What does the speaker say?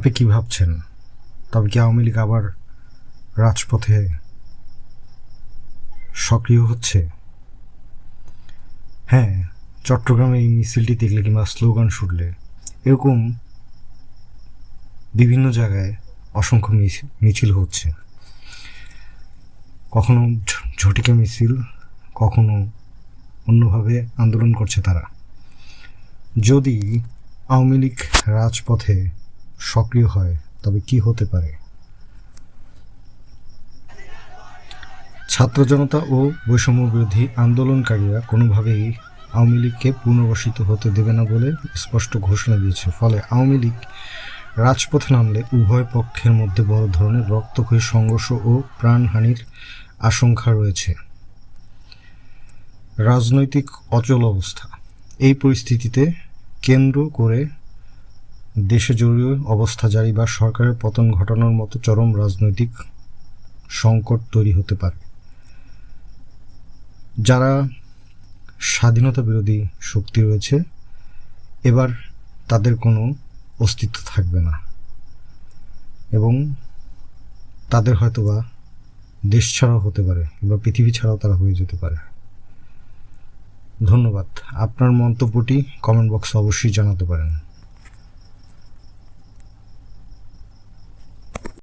আপনি কি ভাবছেন? তবে কি আওয়ামী লীগ আবার রাজপথে সক্রিয় হচ্ছে? হ্যাঁ, চট্টগ্রামে এই মিছিলটি দেখলে কিংবা স্লোগান শুনলে এরকম বিভিন্ন জায়গায় অসংখ্য মিছিল হচ্ছে। কখনো ঝটিকা মিছিল, কখনো অন্যভাবে আন্দোলন করছে তারা। যদি আওয়ামী লীগ রাজপথে সক্রিয় হয় তবে কি হতে পারে? ছাত্র জনতা ও বৈষম্য বিরোধী আন্দোলনকারীরা কোনোভাবেই আওয়ামী লীগকে পুনর্বাসিত হতে দেবে না বলে স্পষ্ট ঘোষণা দিয়েছে। ফলে আওয়ামী লীগ রাজপথে নামলে উভয় পক্ষের মধ্যে বড় ধরনের রক্তক্ষয়ী সংঘর্ষ ও প্রাণহানির আশঙ্কা রয়েছে। রাজনৈতিক অচল অবস্থা। এই পরিস্থিতিতে কেন্দ্র করে দেশে জরুরি অবস্থা জারি বা সরকারের পতন ঘটানোর মতো চরম রাজনৈতিক সংকট তৈরি হতে পারে। যারা স্বাধীনতা বিরোধী শক্তি রয়েছে, এবার তাদের কোনো অস্তিত্ব থাকবে না এবং তাদের হয়তোবা দেশ ছাড়াও হতে পারে বা পৃথিবী ছাড়াও তারা হয়ে যেতে পারে। ধন্যবাদ। আপনার মন্তব্যটি কমেন্ট বক্সে অবশ্যই জানাতে পারেন।